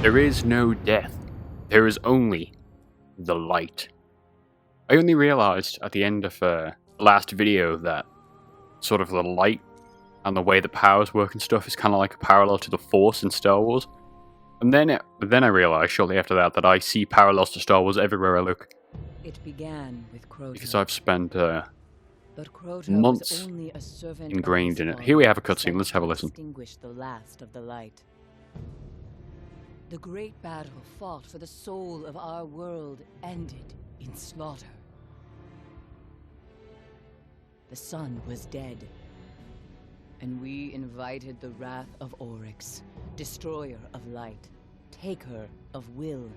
There is no death. There is only the light. I only realized at the end of the last video that sort of the light and the way the powers work and stuff is kind of like a parallel to the Force in Star Wars. And then I realized shortly after that I see parallels to Star Wars everywhere I look. It began with Crota. Because I've spent But Crota months was only a servant ingrained of in his it. Here we have a father, cutscene. Let's have a listen. Extinguish the last of the light. The great battle fought for the soul of our world ended in slaughter. The sun was dead, and we invited the wrath of Oryx, destroyer of light, taker of will.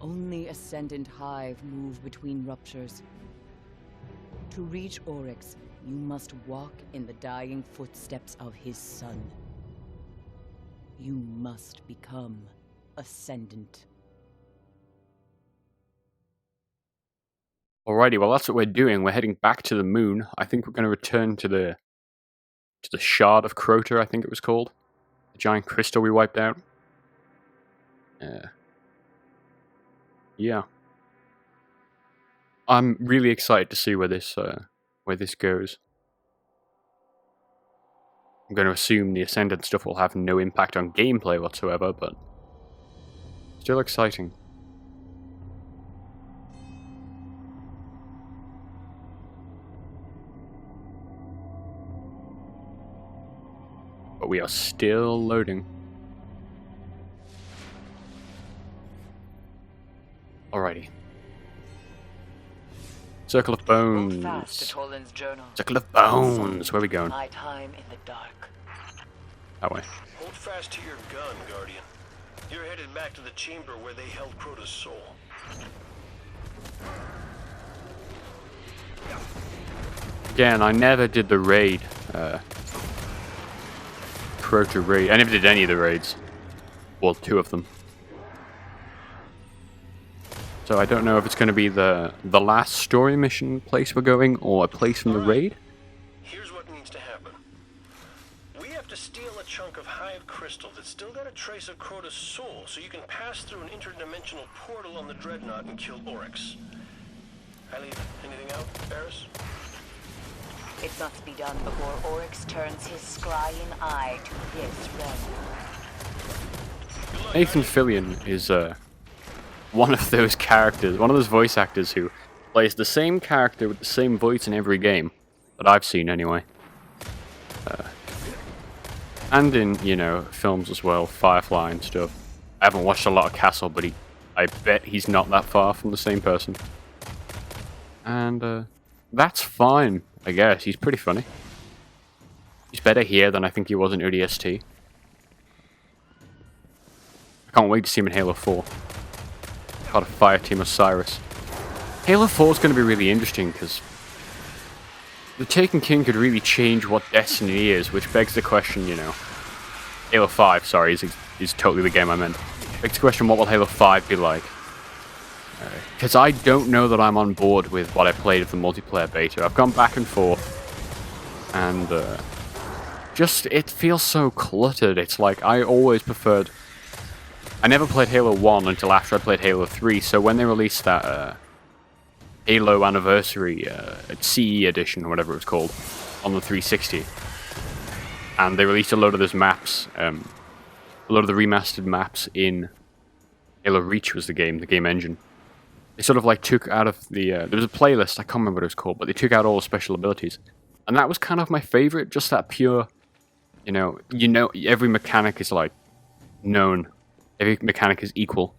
Only Ascendant Hive move between ruptures. To reach Oryx, you must walk in the dying footsteps of his son. You must become Ascendant. Alrighty, well that's what we're doing. We're heading back to the moon. I think we're going to return to the shard of Crota, I think it was called. The giant crystal we wiped out. Yeah. I'm really excited to see where this goes. I'm going to assume the Ascendant stuff will have no impact on gameplay whatsoever, but still exciting. But we are still loading. Alrighty. Circle of Bones. Circle of Bones. Where are we going? My time in the dark. That way. Hold fast to your gun, Guardian. You're headed back to the chamber where they held Crota's soul. Again, I never did the raid. Crota raid. I never did any of the raids. Well, 2 of them. So I don't know if it's going to be the last story mission place we're going, or a place from the raid. Here's what needs to happen. We have to steal a chunk of Hive crystal that's still got a trace of Crota's soul, so you can pass through an interdimensional portal on the Dreadnought and kill Oryx. I leave anything out, Barris? It must be done before Oryx turns his scrying eye to this realm. Nathan Fillion is one of those characters, one of those voice actors who plays the same character with the same voice in every game that I've seen anyway. And in, you know, films as well, Firefly and stuff. I haven't watched a lot of Castle, but I bet he's not that far from the same person. And that's fine, I guess. He's pretty funny. He's better here than I think he was in ODST. I can't wait to see him in Halo 4. How to Fireteam Osiris. Halo 4 is going to be really interesting because the Taken King could really change what Destiny is, which begs the question, you know. Halo 5, sorry, is totally the game I meant. Begs the question, what will Halo 5 be like? Because I don't know that I'm on board with what I played of the multiplayer beta. I've gone back and forth, and just, it feels so cluttered. It's like, I always preferred... I never played Halo 1 until after I played Halo 3, so when they released that Halo Anniversary CE edition, or whatever it was called, on the 360, and they released a load of those maps, a load of the remastered maps in Halo Reach was the game engine. They sort of like took out of the, there was a playlist, I can't remember what it was called, but they took out all the special abilities. And that was kind of my favorite, just that pure, you know, every mechanic is like known. Every mechanic is equal,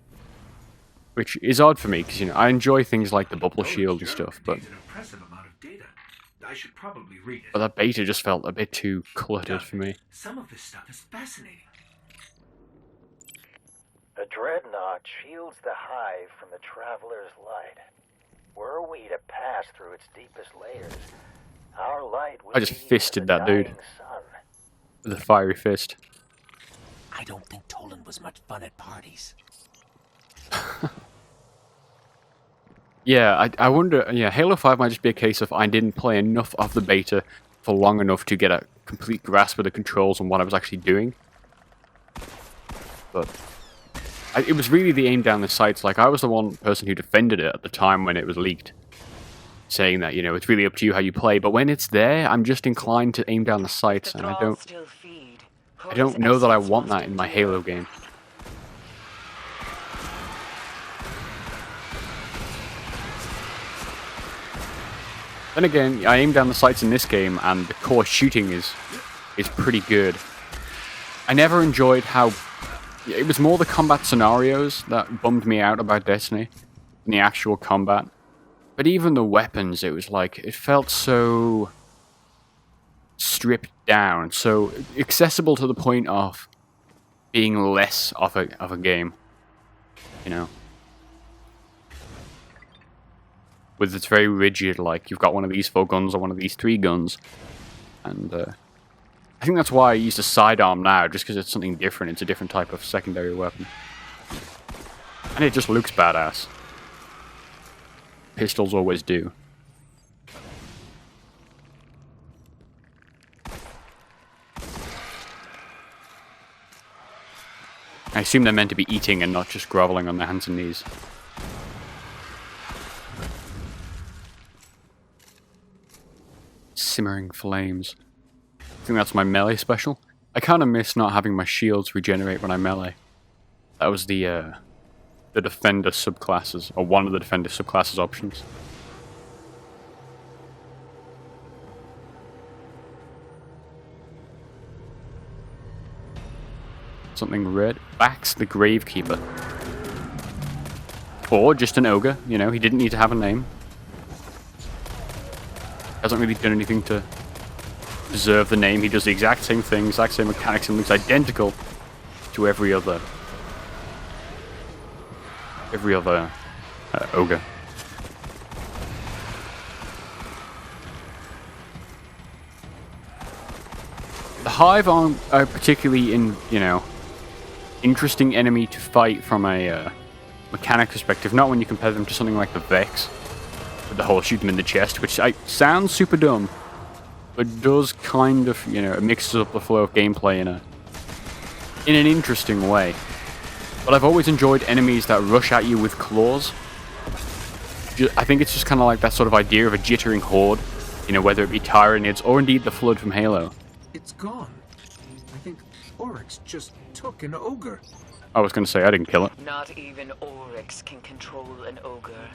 which is odd for me because, you know, I enjoy things like the bubble shield and stuff, but that beta just felt a bit too cluttered for me. Some of this stuff is fascinating. The Dreadnought shields the Hive from the Traveler's light. Were we to pass through its deepest layers, our light would I just fisted that dude with a fiery fist. I don't think Toland was much fun at parties. Yeah, I wonder, yeah, Halo 5 might just be a case of I didn't play enough of the beta for long enough to get a complete grasp of the controls and what I was actually doing. but it was really the aim down the sights. Like, I was the one person who defended it at the time when it was leaked, saying that, you know, it's really up to you how you play, but when it's there, I'm just inclined to aim down the sights, and I don't know that I want that in my Halo game. Then again, I aim down the sights in this game, and the core shooting is pretty good. I never enjoyed how... It was more the combat scenarios that bummed me out about Destiny than the actual combat. But even the weapons, it was like, it felt so stripped down, so accessible to the point of being less of a game, you know? With its very rigid, like, you've got one of these 4 guns or one of these 3 guns. And I think that's why I use a sidearm now, just because it's something different. It's a different type of secondary weapon. And it just looks badass. Pistols always do. I assume they're meant to be eating and not just groveling on their hands and knees. Simmering flames. I think that's my melee special. I kind of miss not having my shields regenerate when I melee. That was the defender subclasses, or one of the defender subclasses options. Something red. Baxx the Gravekeeper. Or just an ogre, you know, he didn't need to have a name. Hasn't really done anything to deserve the name. He does the exact same thing, exact same mechanics, and looks identical to every other ogre. The Hive aren't a particularly interesting enemy to fight from a mechanic perspective. Not when you compare them to something like the Vex, with the whole shoot them in the chest, which sounds super dumb, but does kind of, you know, it mixes up the flow of gameplay in an interesting way. But I've always enjoyed enemies that rush at you with claws. I think it's just kind of like that sort of idea of a jittering horde, you know, whether it be Tyranids or indeed the Flood from Halo. It's gone. I think Oryx just took an ogre. I was going to say, I didn't kill it. Not even Oryx can control an ogre.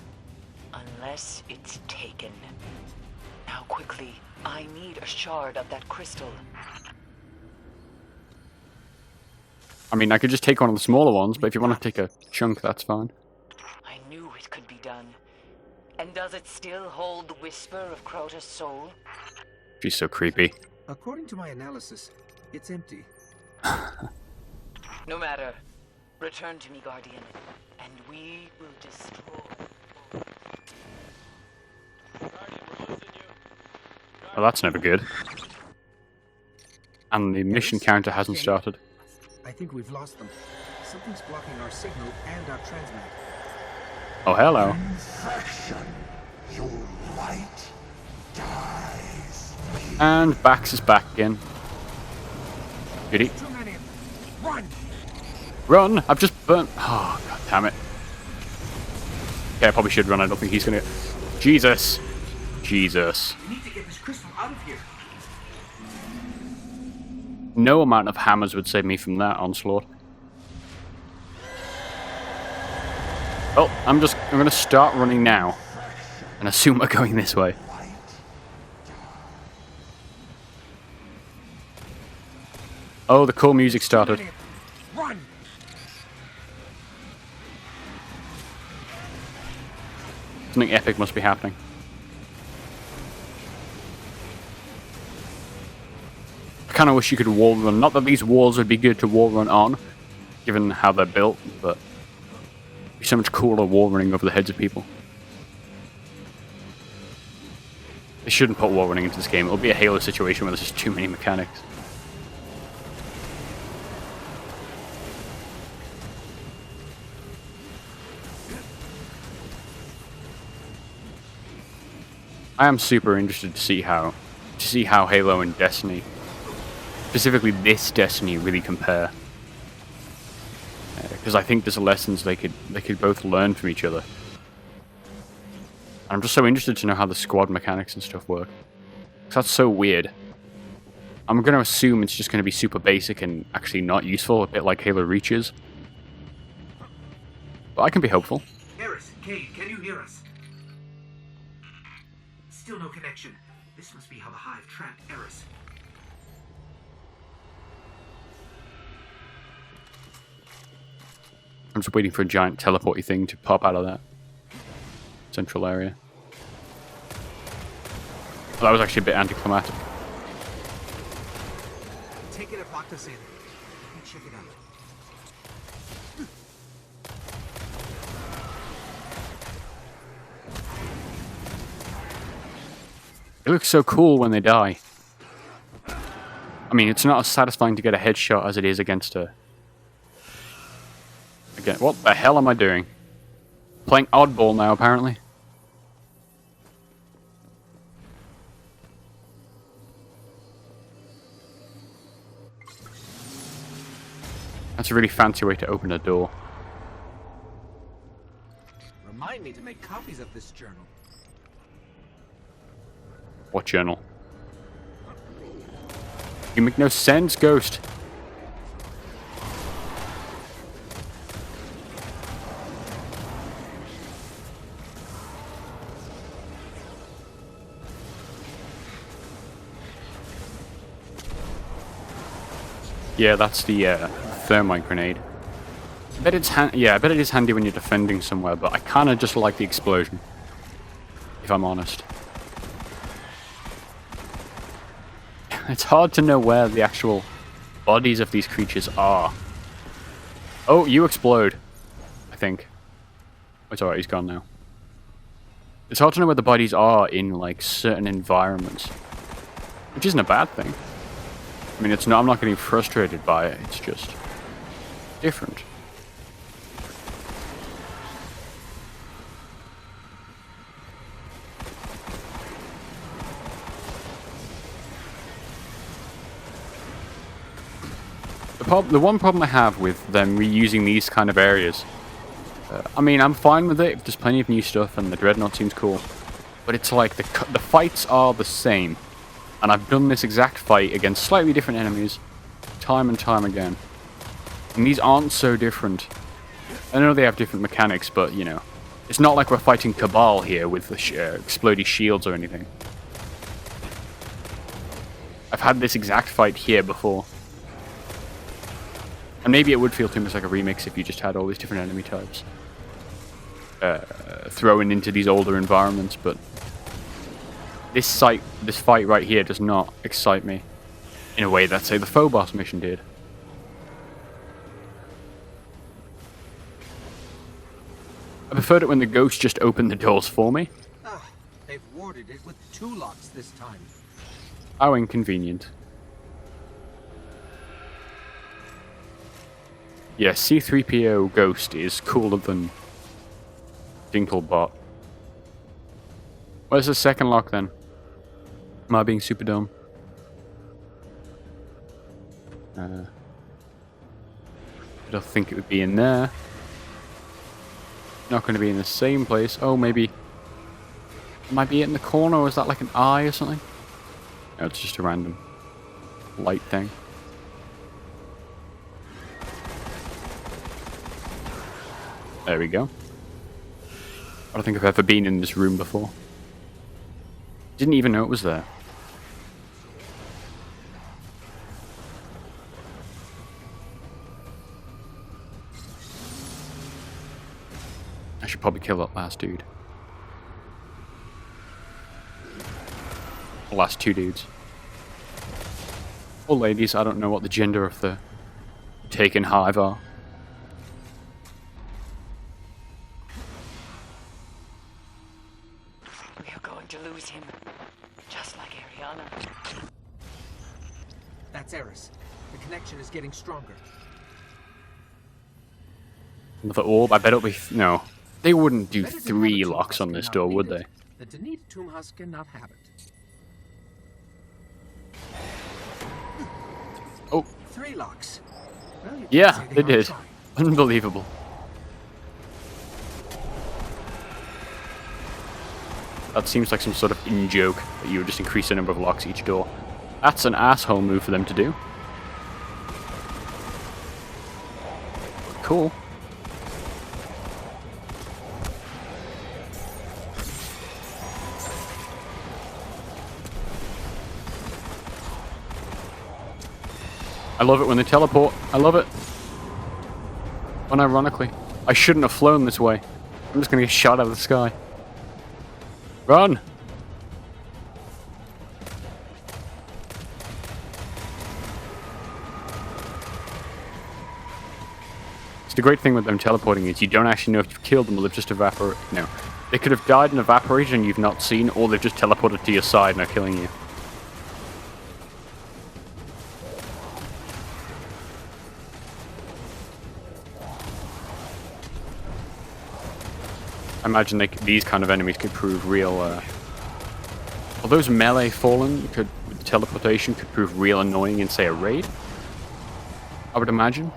Unless it's taken. Now quickly, I need a shard of that crystal. I mean, I could just take one of the smaller ones, but if you want to take a chunk, that's fine. I knew it could be done. And does it still hold the whisper of Crota's soul? She's so creepy. According to my analysis, it's empty. No matter. Return to me, Guardian, and we will destroy... Well, that's never good. And the mission counter hasn't started. I think we've lost them. Something's blocking our signal and our transmit. Oh, hello. Infection. Your light dies. And Baxx is back again. Goody. Too many. Run! Run! I've just burnt... Oh, god damn it. Okay, I probably should run. I don't think he's gonna... Jesus. Jesus. We need to get this crystal out of here. No amount of hammers would save me from that onslaught. Well, I'm gonna start running now. And assume we're going this way. Oh, the cool music started. Run! Something epic must be happening. I kind of wish you could wall run. Not that these walls would be good to wall run on, given how they're built, but it'd be so much cooler wall running over the heads of people. They shouldn't put wall running into this game. It'll be a Halo situation where there's just too many mechanics. I am super interested to see how Halo and Destiny, specifically this Destiny, really compare. because I think there's lessons they could both learn from each other. I'm just so interested to know how the squad mechanics and stuff work. 'Cause that's so weird. I'm going to assume it's just going to be super basic and actually not useful, a bit like Halo Reach is. But I can be hopeful. Eris, Kane, can you hear us? Still no connection. This must be how the Hive trapped Eris. I'm just waiting for a giant teleporty thing to pop out of that central area. Well, that was actually a bit anticlimactic. Take it and locked us in. Let me check it out. It looks so cool when they die. I mean, it's not as satisfying to get a headshot as it is against a... Again, what the hell am I doing? Playing oddball now, apparently. That's a really fancy way to open a door. Remind me to make copies of this journal. What journal? You make no sense, Ghost. Yeah, that's the thermite grenade. I bet it's I bet it is handy when you're defending somewhere, but I kind of just like the explosion, if I'm honest. It's hard to know where the actual bodies of these creatures are. Oh, you explode, I think. It's alright, he's gone now. It's hard to know where the bodies are in, like, certain environments. Which isn't a bad thing. I mean, it's not, I'm not getting frustrated by it, it's just different. The one problem I have with them reusing these kind of areas, I mean, I'm fine with it if there's plenty of new stuff and the Dreadnought seems cool, but it's like the fights are the same, and I've done this exact fight against slightly different enemies time and time again, and these aren't so different. I know they have different mechanics, but, you know, it's not like we're fighting Cabal here with the explodey shields or anything. I've had this exact fight here before. And maybe it would feel too much like a remix if you just had all these different enemy types thrown into these older environments, but this fight right here does not excite me in a way that, say, the Phobos mission did. I preferred it when the ghost just opened the doors for me. Ah, they've warded it with 2 locks this time. How inconvenient. Yeah, C-3PO Ghost is cooler than Dinklebot. Where's the second lock then? Am I being super dumb? I don't think it would be in there. Not going to be in the same place. Oh, maybe. Might be it in the corner, or is that like an eye or something? No, it's just a random light thing. There we go. I don't think I've ever been in this room before. Didn't even know it was there. I should probably kill that last dude. The last 2 dudes. Or ladies, I don't know what the gender of the taken hive are. We are going to lose him, just like Ariana. That's Eris. The connection is getting stronger. Another orb? I bet it'll be... No. They wouldn't do Better to 3 have a locks on Tombhusk this and door, not would need they? it than to need a Tombhusk and not have it. Oh. 3 locks. Well, you Yeah, can't say they aren't did. trying. Unbelievable. That seems like some sort of in-joke that you would just increase the number of locks each door. That's an asshole move for them to do. Cool. I love it when they teleport. I love it. Unironically. I shouldn't have flown this way. I'm just gonna get shot out of the sky. Run! The great thing with them teleporting is you don't actually know if you've killed them or they've just evaporated. No. They could have died and evaporated and you've not seen, or they've just teleported to your side and are killing you. I imagine these kind of enemies could prove real, Well, those melee fallen with teleportation could prove real annoying in, say, a raid. I would imagine.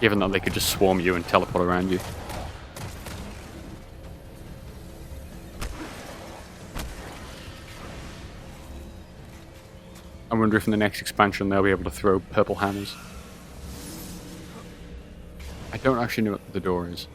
Given that they could just swarm you and teleport around you. I wonder if in the next expansion they'll be able to throw purple hammers. I don't actually know what the door is.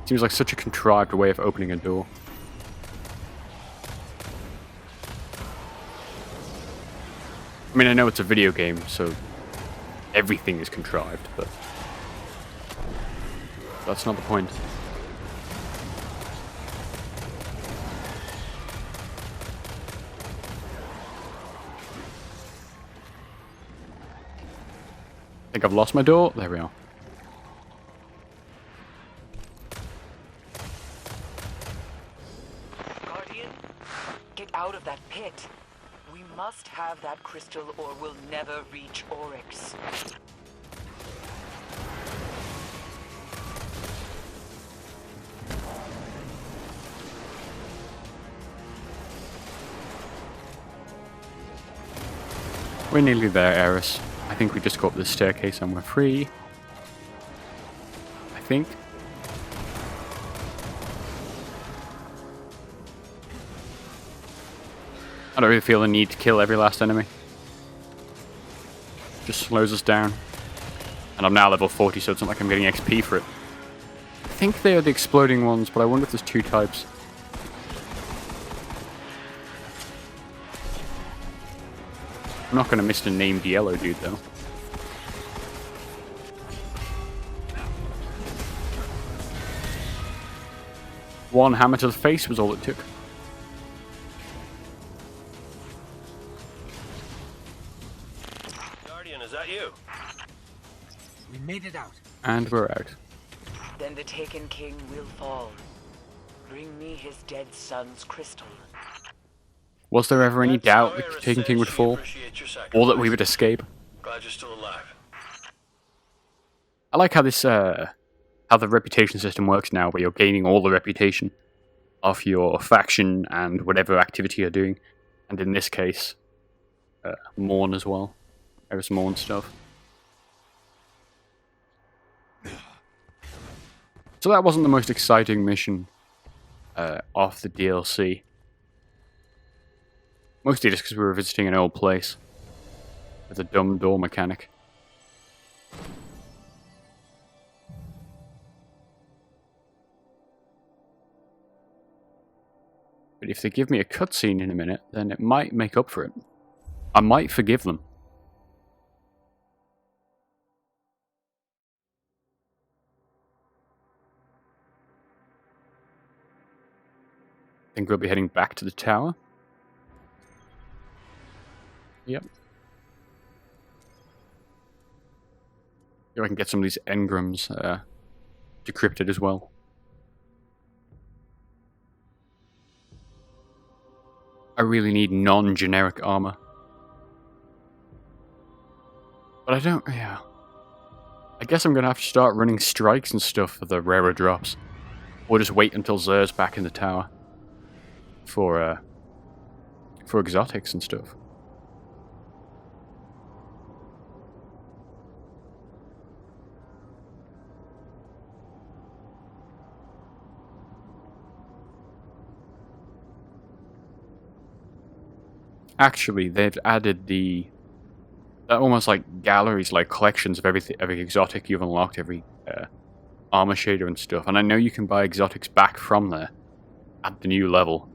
Seems like such a contrived way of opening a door. I mean, I know it's a video game, so everything is contrived, but that's not the point. I think I've lost my door. There we are. Out of that pit. We must have that crystal or we'll never reach Oryx. We're nearly there, Eris. I think we just go up this staircase and we're free. I think. I don't really feel the need to kill every last enemy. Just slows us down. And I'm now level 40, so it's not like I'm getting XP for it. I think they are the exploding ones, but I wonder if there's two types. I'm not going to miss the named yellow dude, though. One hammer to the face was all it took. Is that you? We made it out. And we're out. Then the Taken King will fall. Bring me his dead son's crystal. Was there ever any That's doubt how that the Eris Taken King says would she fall? appreciates your Or that we sacrifice. would escape? Glad you're still alive. I like how this, how the reputation system works now, where you're gaining all the reputation of your faction and whatever activity you're doing. And in this case, Morn as well. Eris Morn stuff. So that wasn't the most exciting mission off the DLC. Mostly just because we were visiting an old place with a dumb door mechanic. But if they give me a cutscene in a minute, then it might make up for it. I might forgive them. I think we'll be heading back to the tower. Yep. See if I can get some of these engrams decrypted as well. I I really need non-generic armor. But I don't, yeah. I guess I'm gonna have to start running strikes and stuff for the rarer drops. Or just wait until Xur's back in the tower. For exotics and stuff. Actually, they've added the almost like galleries, like collections of every exotic you've unlocked, every armor shader and stuff. And I know you can buy exotics back from there at the new level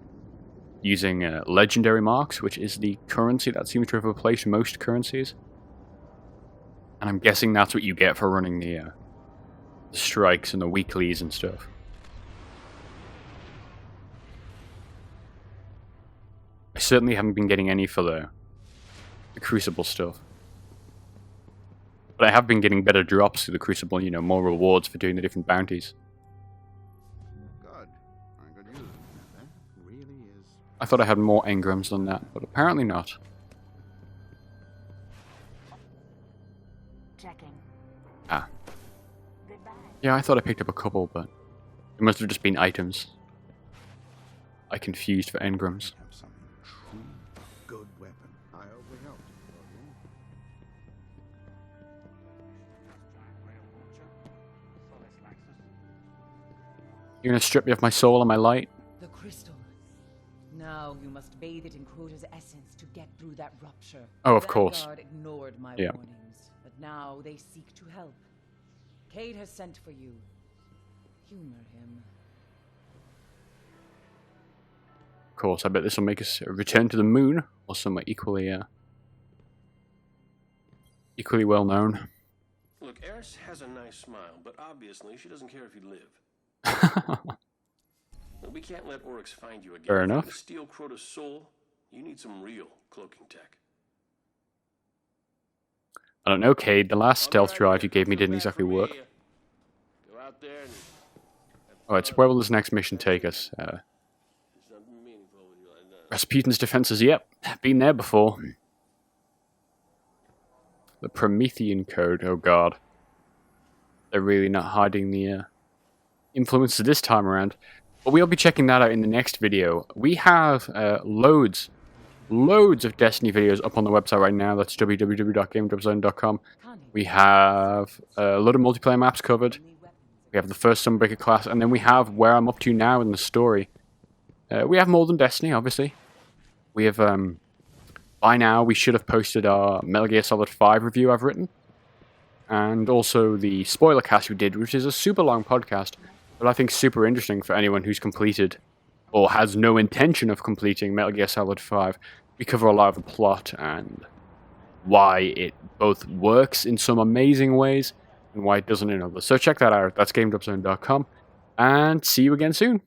using legendary marks, which is the currency that seems to have replaced most currencies. And I'm guessing that's what you get for running the strikes and the weeklies and stuff. I certainly haven't been getting any for the Crucible stuff. But I have been getting better drops through the Crucible, you know, more rewards for doing the different bounties. Good. I could use it. That really is. I thought I had more engrams than that, but apparently not. Checking. Ah. Goodbye. Yeah, I thought I picked up a couple, but it must have just been items. I confused for engrams. Have some true good weapon. I hope we helped. You're gonna strip me of my soul and my light? The crystal. Now you must bathe it in Crota's essence to get through that rupture. Oh, of course. Vanguard ignored my Yeah. warnings, but now they seek to help. Cade has sent for you. Humor him. Of course, I bet this will make us return to the moon, or somewhere equally well known. Look, Eris has a nice smile, but obviously she doesn't care if you live. We can't let Oryx find you again. Fair If you enough. want to steal Crota's soul, you need some real cloaking tech. I don't know, Cade. The last stealth drive you gave me didn't exactly work. Go out there and Alright, so where will this next mission take us? do something meaningful with your life. Rasputin's defenses, yep. Been there before. The Promethean Code, oh god. They're really not hiding the influences this time around. But we'll be checking that out in the next video. We have loads of Destiny videos up on the website right now. That's www.GameDropZone.com. We have a lot of multiplayer maps covered. We have the first Sunbreaker class, and then we have where I'm up to now in the story. We have more than Destiny, obviously. We have, by now, we should have posted our Metal Gear Solid 5 review I've written. And also the spoiler cast we did, which is a super long podcast, but I think super interesting for anyone who's completed, or has no intention of completing Metal Gear Solid 5. We cover a lot of the plot and why it both works in some amazing ways, and why it doesn't in others. So check that out. That's GameDropZone.com, and see you again soon.